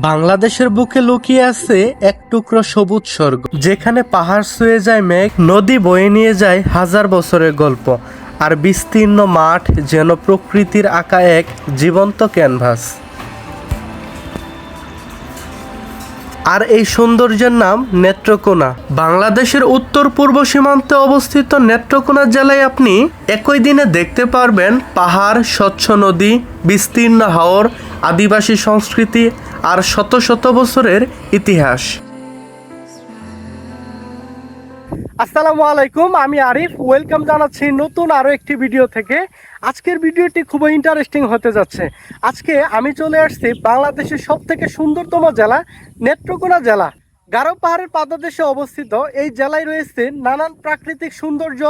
বাংলাদেশের বুকে লুকিয়ে আছে এক টুকরো সবুজ স্বর্গ, যেখানে পাহাড় ছুঁয়ে যায় মেঘ, নদী বয়ে নিয়ে যায় হাজার বছরের গল্প, আর বিস্তীর্ণ মাঠ যেন প্রকৃতির আঁকা এক জীবন্ত ক্যানভাস। আর এই সৌন্দর্যের নাম নেত্রকোনা। বাংলাদেশের উত্তর পূর্ব সীমান্তে অবস্থিত নেত্রকোনা জেলায় আপনি একই দিনে দেখতে পারবেন পাহাড়, স্বচ্ছ নদী, বিস্তীর্ণ হাওর, আদিবাসী সংস্কৃতি আর শত শত বছরের ইতিহাস। আসসালামু আলাইকুম, আমি আরিফ। ওয়েলকাম জানাচ্ছি নতুন আরও একটি ভিডিও থেকে। আজকের ভিডিওটি খুবই ইন্টারেস্টিং হতে যাচ্ছে। আজকে আমি চলে আসছি বাংলাদেশের সবথেকে সুন্দরতম জেলা নেত্রকোনা জেলা। গারো পাহাড়ের পাদদেশে অবস্থিত এই জেলায় রয়েছে নানান প্রাকৃতিক সৌন্দর্য,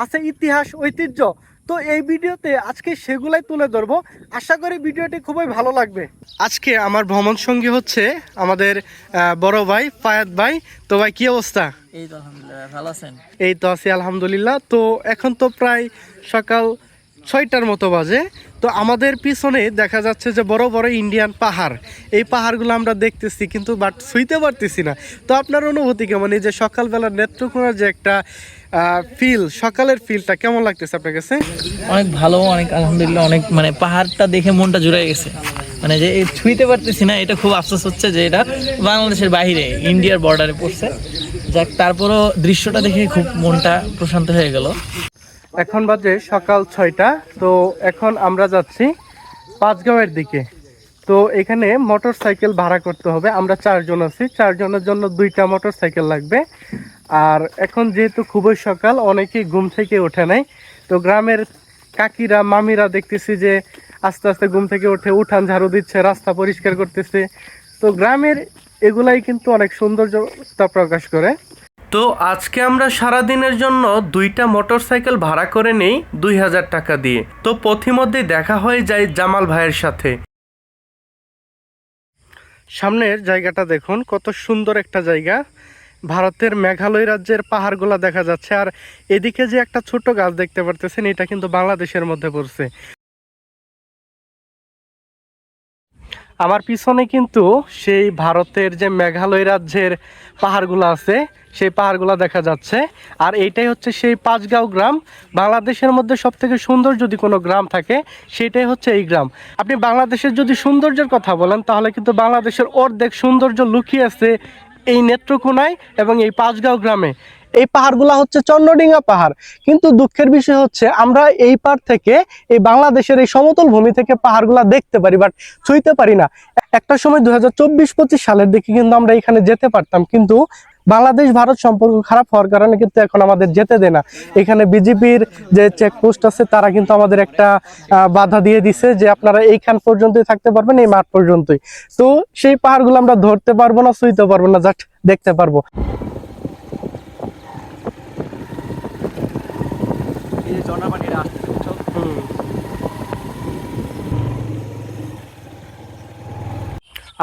আছে ইতিহাস, ঐতিহ্য। তো এই ভিডিওতে আজকে সেগুলাই তুলে ধরবো। আশা করি ভিডিওটি খুবই ভালো লাগবে। আজকে আমার ভ্রমণ সঙ্গী হচ্ছে আমাদের বড় ভাই ফায়াদ ভাই। তো ভাই, কি অবস্থা? এই তো আলহামদুলিল্লাহ, ভালো আছেন? এই তো আছি আলহামদুলিল্লাহ। তো এখন তো প্রায় সকাল 6টার মতো বাজে। তো আমাদের পিছনে দেখা যাচ্ছে যে বড় বড় ইন্ডিয়ান পাহাড়। এই পাহাড়গুলো আমরা দেখতেছি, কিন্তু বাট ছুঁইতে পারতেছি না। তো আপনার অনুভূতি কেমন? এই যে সকালবেলা নেত্রকোনার যে একটা ফিল, সকালের ফিলটা কেমন লাগতেছে আপনার কাছে? অনেক ভালো, অনেক আলহামদুলিল্লাহ। অনেক মানে পাহাড়টা দেখে মনটা জুড়ে গেছে। মানে যে ছুঁইতে পারতেছি না, এটা খুব আফসোস হচ্ছে যে এটা বাংলাদেশের বাইরে, ইন্ডিয়ার বর্ডারে পড়ছে। যাক, তারপরও দৃশ্যটা দেখে খুব মনটা প্রশান্ত হয়ে গেল। এখন বাজে সকাল 6টা। তো এখন আমরা যাচ্ছি পাঁচগাঁওয়ের দিকে। তো এখানে মোটর সাইকেল ভাড়া করতে হবে। আমরা 4 জন আছি, 4 জনের জন্য 2টা মোটর সাইকেল লাগবে। আর এখন যেহেতু খুবই সকাল, অনেকেই ঘুম থেকে ওঠে নাই। তো গ্রামের কাকিরা, মামিরা দেখতেছি যে আস্তে আস্তে ঘুম থেকে উঠে উঠান ঝাড়ু দিচ্ছে, রাস্তা পরিষ্কার করতেছে। তো গ্রামের এগুলাই কিন্তু অনেক সৌন্দর্যতা প্রকাশ করে। তো আজকে আমরা সারাদিনের জন্য 2টা মোটর সাইকেল ভাড়া করে নেই 2000 টাকা দিয়ে। তো পথিমধ্যেই দেখা হয়ে যায় জামাল ভাইয়ের সাথে। সামনের জায়গাটা দেখুন, কত সুন্দর একটা জায়গা। ভারতের মেঘালয় রাজ্যের পাহাড়গুলা দেখা যাচ্ছে। আর এদিকে যে একটা ছোট গাছ দেখতে পারতেছেন, এটা কিন্তু বাংলাদেশের মধ্যে পড়ছে। আমার পিছনে কিন্তু সেই ভারতের যে মেঘালয় রাজ্যের পাহাড়গুলো আছে, সেই পাহাড়গুলো দেখা যাচ্ছে। আর এইটাই হচ্ছে সেই পাঁচগাঁও গ্রাম। বাংলাদেশের মধ্যে সবথেকে সুন্দর যদি কোনো গ্রাম থাকে, সেটাই হচ্ছে এই গ্রাম। আপনি বাংলাদেশের যদি সৌন্দর্যের কথা বলেন, তাহলে কিন্তু বাংলাদেশের অর্ধেক সৌন্দর্য লুকিয়ে আছে এই নেত্রকোনায় এবং এই পাঁচগাঁও গ্রামে। এই পাহাড়গুলা হচ্ছে চন্দ্রডিঙ্গা পাহাড়। কিন্তু দুঃখের বিষয় হচ্ছে আমরা এই পার থেকে, এই বাংলাদেশের এই সমতল ভূমি থেকে পাহাড়গুলা দেখতে পারি, বাট ছুঁইতে পারি না। একটা সময় 2024-25 সালের দিকে কিন্তু আমরা এখানে যেতে পারতাম, কিন্তু বাংলাদেশ ভারত সম্পর্ক খারাপ হওয়ার কারণে কিন্তু এখন আমাদের যেতে দেয় না। এখানে বিজেপির যে চেকপোস্ট আছে, তারা কিন্তু আমাদের একটা বাধা দিয়ে দিছে যে আপনারা এইখান পর্যন্তই থাকতে পারবেন, এই মাঠ পর্যন্তই। তো সেই পাহাড়গুলো আমরা ধরতে পারবো না, ছুঁইতে পারবো না, জাস্ট দেখতে পারবো।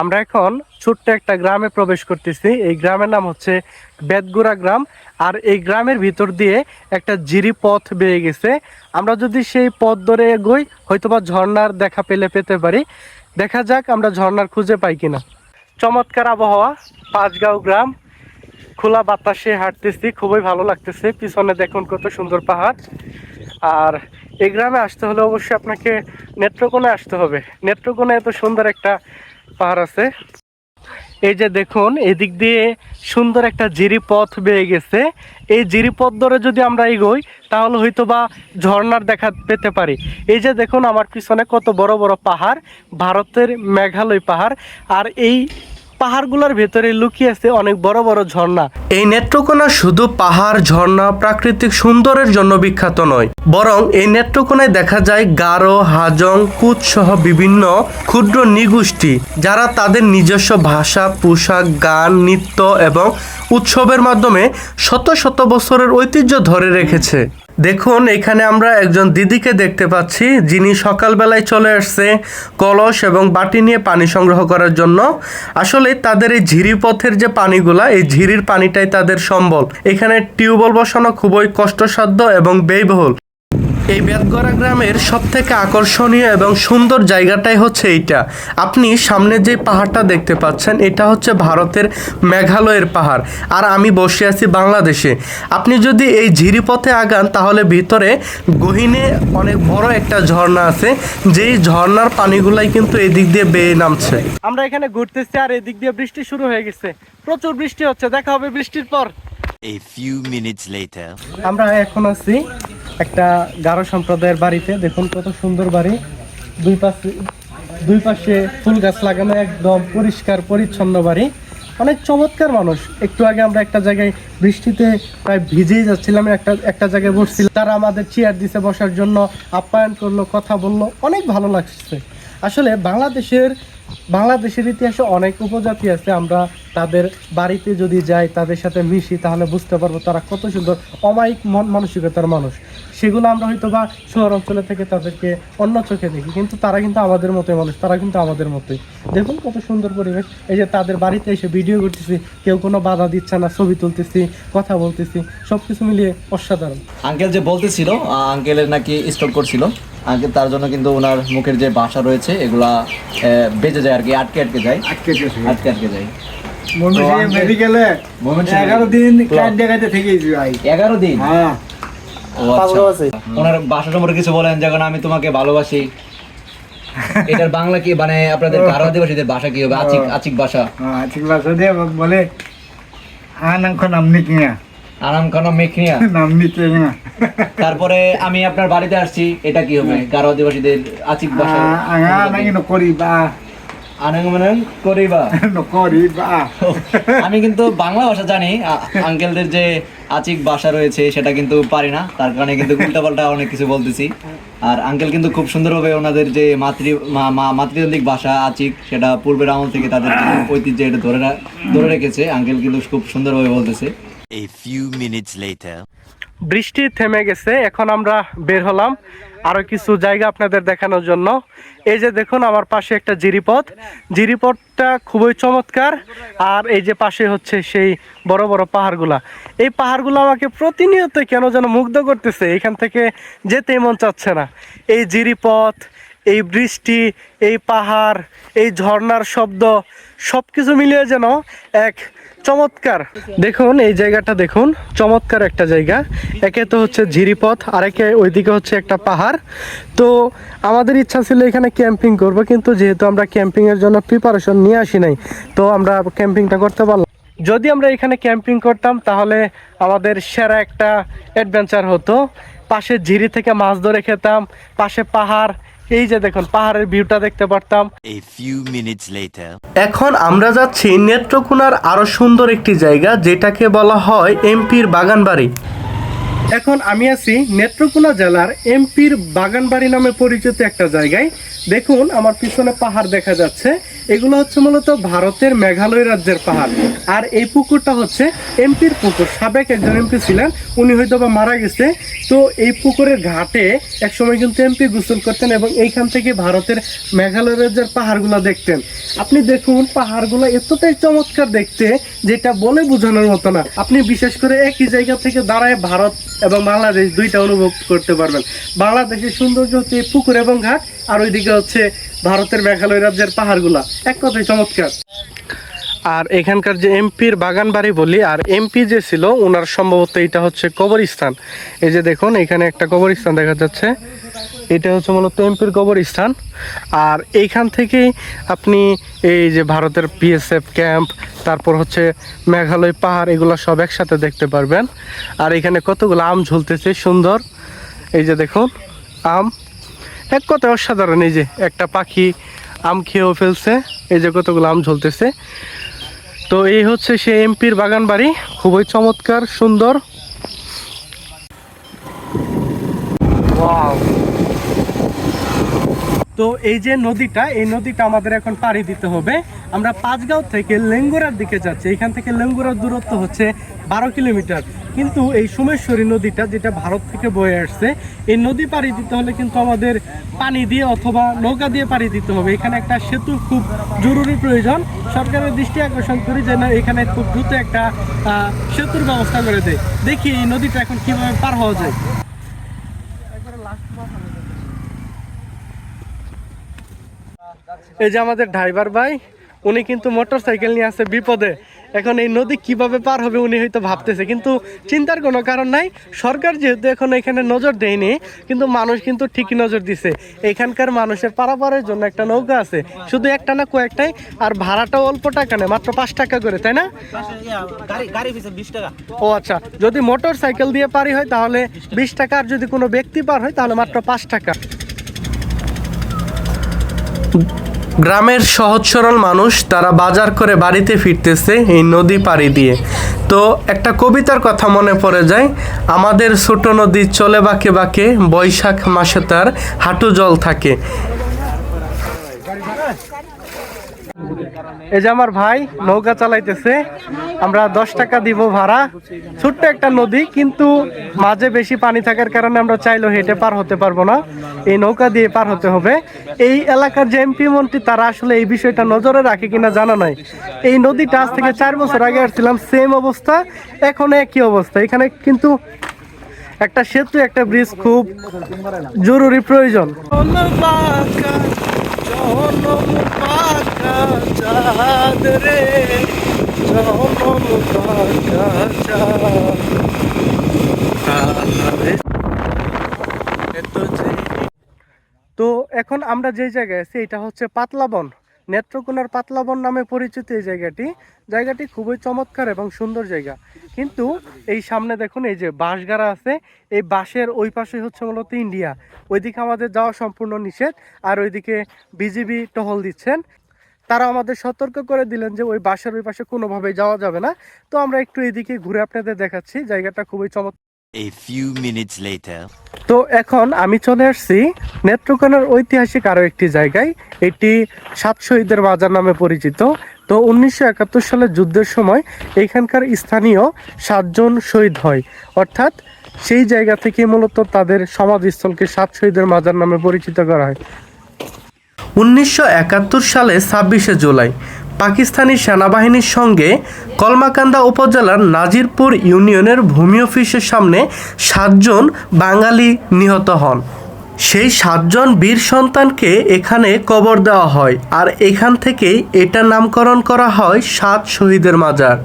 আমরা এখন ছোট্ট একটা গ্রামে প্রবেশ করতেছি। এই গ্রামের নাম হচ্ছে বেদগুড়া গ্রাম। আর এই গ্রামের ভিতর দিয়ে একটা জিরি পথ বেয়ে গেছে। আমরা যদি সেই পথ ধরে এগোই, হয়তোবা ঝর্ণার দেখা পেতে পারি। দেখা যাক আমরা ঝর্ণার খুঁজে পাই কিনা। চমৎকার আবহাওয়া, পাঁচগাঁও গ্রাম, খোলা বাতাসে হাঁটতেছি, খুবই ভালো লাগতেছে। পিছনে দেখুন কত সুন্দর পাহাড়। আর এই গ্রামে আসতে হলে অবশ্যই আপনাকে নেত্রকোনায় আসতে হবে। নেত্রকোনায় এত সুন্দর একটা পাহাড় আছে। এই যে দেখুন, এদিক দিয়ে সুন্দর একটা জিরি পথ বেয়ে গেছে। এই জিরি পথ ধরে যদি আমরা এগোই, তাহলে হয়তো বা ঝর্ণার দেখা পেতে পারি। এই যে দেখুন আমার পিছনে কত বড় বড় পাহাড়, ভারতের মেঘালয় পাহাড়। আর এই পাহাড়গুলোর ভেতরে লুকিয়ে আছে অনেক বড় বড় ঝর্ণা। এই নেত্রকোনা শুধু পাহাড়, ঝর্ণা, প্রাকৃতিক সুন্দরের জন্য বিখ্যাত নয়, বরং এই নেত্রকোনায় দেখা যায় গারো, হাজং, কুচ সহ বিভিন্ন ক্ষুদ্র নৃগোষ্ঠী, যারা তাদের নিজস্ব ভাষা, পোশাক, গান, নৃত্য এবং উৎসবের মাধ্যমে শত শত বছরের ঐতিহ্য ধরে রেখেছে। দেখুন, এখানে আমরা একজন দিদিকে দেখতে পাচ্ছি, যিনি সকালবেলায় চলে আসছে কলস এবং বাটি নিয়ে পানি সংগ্রহ করার জন্য। আসলে তাদের এই ঝিরি পথের যে পানিগুলা, এই ঝিরির পানিটাই তাদের সম্বল। এখানে টিউবওয়েল বসানো খুবই কষ্টসাধ্য এবং ব্যয়বহুল। এই বেতগড়া গ্রামের সবথেকে আকর্ষণীয় এবং সুন্দর জায়গাটাই হচ্ছে এইটা। আপনি সামনে যে পাহাড়টা দেখতে পাচ্ছেন এটা হচ্ছে ভারতের মেঘালয়ের পাহাড়, আর আমি বসে আছি বাংলাদেশে। আপনি যদি এই ঝিরিপথে আগান তাহলে ভিতরে গহীনে অনেক বড় একটা ঝর্ণা আছে, যেই ঝর্ণার পানিগুলাই কিন্তু এদিক দিয়ে বেয়ে নামছে। আমরা এখানে ঘুরতেছি আর এদিক দিয়ে বৃষ্টি শুরু হয়ে গেছে, প্রচুর বৃষ্টি হচ্ছে। দেখা হবে বৃষ্টির পর। A few minutes later. আমরা এখন আছি একটা গারো সম্প্রদায়ের বাড়িতে। দেখুন কত সুন্দর বাড়ি, দুই পাশে ফুল গাছ লাগানো, একদম পরিষ্কার পরিচ্ছন্ন বাড়ি, অনেক চমৎকার মানুষ। একটু আগে আমরা একটা জায়গায় বৃষ্টিতে প্রায় ভিজেই যাচ্ছিলাম, একটা জায়গায় বসছিলাম, তারা আমাদের চেয়ার দিছে বসার জন্য, আপ্যায়ন করলো, কথা বললো, অনেক ভালো লাগছে। আসলে বাংলাদেশের ইতিহাসে অনেক উপজাতি আছে, আমরা তাদের বাড়িতে যদি যাই, তাদের সাথে মিশি, তাহলে বুঝতে পারবো তারা কত সুন্দর অমায়িক মন মানসিকতার মানুষ। সেগুলো আমরা হয়তো বা শহর অঞ্চলে থেকে তাদেরকে অন্য চোখে দেখি, কিন্তু তারা কিন্তু আমাদের মতোই মানুষ, তারা কিন্তু আমাদের মতোই। দেখুন কত সুন্দর পরিবেশ। এই যে তাদের বাড়িতে এসে ভিডিও করতেছি, কেউ কোনো বাধা দিচ্ছে না, ছবি তুলতেছি, কথা বলতেছি, সব কিছু মিলিয়ে অসাধারণ। আঙ্কেল যে বলতেছিল আঙ্কেলের নাকি স্ট্রোক করছিল, আঙ্কেল তার জন্য কিন্তু ওনার মুখের যে ভাষা রয়েছে এগুলা বেঁচে যায় আর কি, আটকে যায়, আটকে যায়। মেডিকেলে 11 দিন কার্ড দেখাতে থেকেছি ভাই। 11 দিন? হ্যাঁ। ও আচ্ছা। ওনার ভাষা সম্পর্কে কিছু বলেন, যখন আমি তোমাকে ভালোবাসি। এটার বাংলা কি, মানে আপনাদের গারো আদিবাসীদের ভাষা কি হবে? আচিক ভাষা। আচিক ভাষা দিয়ে বলে আনাঙ্ক নামনি কিনা, আরাম খানা মেখনিয়া। নামনি কিনা। তারপরে আমি আপনার বাড়িতে আসছি, এটা কি হবে গারো আদিবাসীদের আচিক ভাষা? আঙা নাকি নকরি বা আনাং করিবা। নকরি বা। আমি কিন্তু বাংলা ভাষা জানি, আঙ্কেলদের যে আচিক ভাষা রয়েছে সেটা কিন্তু পারি না, তার কারণে কিন্তু উল্টাপাল্টা অনেক কিছু বলতেছি। আর আঙ্কেল কিন্তু খুব সুন্দরভাবে ওনাদের যে মাতৃতান্ত্রিক ভাষা আচিক, সেটা পূর্বের আমল থেকে তাদের যে ঐতিহ্য এটা ধরে রেখেছে। আঙ্কেল কিন্তু খুব সুন্দরভাবে বলতেছে। A few minutes later. বৃষ্টি থেমে গেছে, এখন আমরা বের হলাম আরো কিছু জায়গা আপনাদের দেখানোর জন্য। এই যে দেখুন আমার পাশে একটা জিরিপথটা খুবই চমৎকার। আর এই যে পাশে হচ্ছে সেই বড় বড় পাহাড়গুলা। এই পাহাড়গুলো আমাকে প্রতিনিয়ত কেন যেন মুগ্ধ করতেছে, এখান থেকে যেতেই মন চাচ্ছে না। এই জিরিপথ, এই বৃষ্টি, এই পাহাড়, এই ঝর্ণার শব্দ, সব কিছু মিলিয়ে যেন এক চমৎকার। দেখুন এই জায়গাটা দেখুন, চমৎকার একটা জায়গা। একে তো হচ্ছে ঝিরিপথ, আরেকে ওইদিকে হচ্ছে একটা পাহাড়। তো আমাদের ইচ্ছা ছিল এখানে ক্যাম্পিং করব, কিন্তু যেহেতু আমরা ক্যাম্পিংয়ের জন্য প্রিপারেশন নিয়ে আসি নাই, তো আমরা ক্যাম্পিংটা করতে পারলাম। যদি আমরা এখানে ক্যাম্পিং করতাম তাহলে আমাদের সেরা একটা অ্যাডভেঞ্চার হতো। পাশে ঝিরি থেকে মাছ ধরে খেতাম, পাশে পাহাড়, এই যে দেখুন পাহাড়ের ভিউটা দেখতে পারতাম। A few minutes later. এখন আমরা যাচ্ছি নেত্রকোনার আরো সুন্দর একটি জায়গা, যেটাকে বলা হয় এমপির বাগানবাড়ি। এখন আমি আছি নেত্রকোনা জেলার এমপির বাগানবাড়ি নামে পরিচিত একটা জায়গায়। দেখুন আমার পিছনে পাহাড় দেখা যাচ্ছে, এগুলো হচ্ছে মূলত ভারতের মেঘালয় রাজ্যের পাহাড়। আর এই পুকুরটা হচ্ছে এমপির পুকুর। সাবেক একজন এমপি ছিলেন, উনি হয়তো বা মারা গেছে। তো এই পুকুরের ঘাটে একসময় কিন্তু এমপি গোসল করতেন এবং এইখান থেকে ভারতের মেঘালয় রাজ্যের পাহাড়গুলো দেখতেন। আপনি দেখুন পাহাড়গুলো এতটাই চমৎকার দেখতে, যেটা বলে বোঝানোর মতো না। আপনি বিশেষ করে একই জায়গা থেকে দাঁড়ায় ভারত এবং বাংলাদেশ দুইটা অনুভব করতে পারবেন। বাংলাদেশের সৌন্দর্য হচ্ছে এই পুকুর এবং ঘাট, আর ওইদিকে হচ্ছে ভারতের মেঘালয় রাজ্যের পাহাড়গুলা, এক কথায় চমৎকার। আর এখানকার যে এমপির বাগান বাড়ি বলি, আর এমপি যে ছিল ওনার সম্ভবত এটা হচ্ছে কবরস্থান। এই যে দেখুন এখানে একটা কবরস্থান দেখা যাচ্ছে, এটা হচ্ছে মূলত এমপির কবরস্থান। আর এইখান থেকেই আপনি এই যে ভারতের বিএসএফ ক্যাম্প, তারপর হচ্ছে মেঘালয় পাহাড়, এগুলো সব একসাথে দেখতে পারবেন। আর এখানে কতগুলো আম ঝুলতেছে সুন্দর, এই যে দেখুন আম, এক কথায় অসাধারণ। এই যে একটা পাখি আম খেয়েও ফেলছে, এই যে কতগুলো আম ঝুলতেছে। তো এই হচ্ছে সে এমপির বাগান বাড়ি, খুবই চমৎকার সুন্দর। তো এই যে নদীটা, এই নদীটা আমাদের এখন পাড়ি দিতে হবে। আমরা পাঁচগাঁও থেকে লেঙ্গুরার দিকে যাচ্ছি। এখান থেকে লেঙ্গুরার দূরত্ব হচ্ছে 12 কিলোমিটার। কিন্তু এই সোমেশ্বরী নদীটা, যেটা ভারত থেকে বয়ে আসছে, এই নদী পাড়ি দিতে হলে কিন্তু আমাদের পানি দিয়ে অথবা নৌকা দিয়ে পাড়ি দিতে হবে। এখানে একটা সেতুর খুব জরুরি প্রয়োজন। সরকারের দৃষ্টি আকর্ষণ করি যেন এখানে খুব দ্রুত একটা সেতুর ব্যবস্থা করে দেয়। দেখি এই নদীটা এখন কিভাবে পার হওয়া যায়। এই যে আমাদের ড্রাইভার ভাই, উনি কিন্তু মোটরসাইকেল নিয়ে আছে বিপদে। এখন এই নদী কিভাবে পার হবে উনি হয়তো ভাবতেছে, কিন্তু চিন্তার কোনো কারণ নাই। সরকার যেহেতু এখন এখানে নজর দেয়নি, কিন্তু মানুষ কিন্তু ঠিকই নজর দিছে। এখানকার মানুষের পারাপারের জন্য একটা নৌকা আছে, শুধু একটা না কয়েকটাই, আর ভাড়াটাও অল্প টাকা নেয়, মাত্র 5 টাকা করে, তাই না? গাড়ি পিছে 20 টাকা। ও আচ্ছা, যদি মোটর সাইকেল দিয়ে পারি হয় তাহলে 20 টাকা, আর যদি কোনো ব্যক্তি পার হয় তাহলে মাত্র 5 টাকা। গ্রামের সহজ সরল মানুষ তারা বাজার করে বাড়িতে ফিরতেছে এই নদী পাড়ি দিয়ে। তো একটা কবিতার কথা মনে পড়ে যায়, আমাদের ছোট নদী চলে বাঁকে বাঁকে, বৈশাখ মাসে তার হাঁটু জল থাকে। এই যে আমার ভাই নৌকা চালাইতেছে, আমরা 10 টাকা দিব ভাড়া। ছোট্ট একটা নদী, কিন্তু মাঝে বেশি পানি থাকার কারণে আমরা চাইলেও হেঁটে পার হতে পারবো না, এই নৌকা দিয়ে পার হতে হবে। এই এলাকার যে এমপি মন্ত্রী তারা আসলে এই বিষয়টা নজরে রাখে কিনা জানা নাই। এই নদীটা আজ থেকে 4 বছর আগে আসছিলাম, সেম অবস্থা, এখন একই অবস্থা। এখানে কিন্তু একটা সেতু, একটা ব্রিজ খুব জরুরি প্রয়োজন। তো এখন আমরা যে জায়গায় আছি এটা হচ্ছে পাতলাবন, নেত্রকোনার পাতলাবন নামে পরিচিত এই জায়গাটি খুবই চমৎকার এবং সুন্দর জায়গা। কিন্তু এই সামনে দেখুন এই যে বাঁশগাড়া আছে, এই বাঁশের ওই পাশে হচ্ছে মূলত ইন্ডিয়া, ওইদিকে আমাদের যাওয়া সম্পূর্ণ নিষেধ। আর ওইদিকে বিজিবি টহল দিচ্ছেন, তারা আমাদের সতর্ক করে দিলেন যে ওই বাঁশের ওই পাশে কোনোভাবেই যাওয়া যাবে না। তো আমরা একটু এইদিকে ঘুরে আপনাদের দেখাচ্ছি, জায়গাটা খুবই চমৎকার। A few minutes later. তো এখন আমি চলে আসছি নেত্রকোনার ঐতিহাসিক আরো একটি জায়গায়, এটি 7 শহীদের বাজার নামে পরিচিত। তো 1971 সালের যুদ্ধের সময় এখানকার স্থানীয় 7 জন শহীদ হয়, অর্থাৎ সেই জায়গা থেকে মূলত তাদের সমাধিস্থলকে 7 শহীদের মাজার নামে পরিচিত করা হয়। 1971 সালে 26শে জুলাই পাকিস্তানি সেনাবাহিনীর সঙ্গে কলমাকান্দা উপজেলার নাজিরপুর ইউনিয়নের ভূমি অফিসের সামনে 7 জন বাঙালি নিহত হন। সেই 7 জন বীর সন্তানকে এখানে কবর দেওয়া হয়, আর এখান থেকেই এটার নামকরণ করা হয় 7 শহীদের মাজার।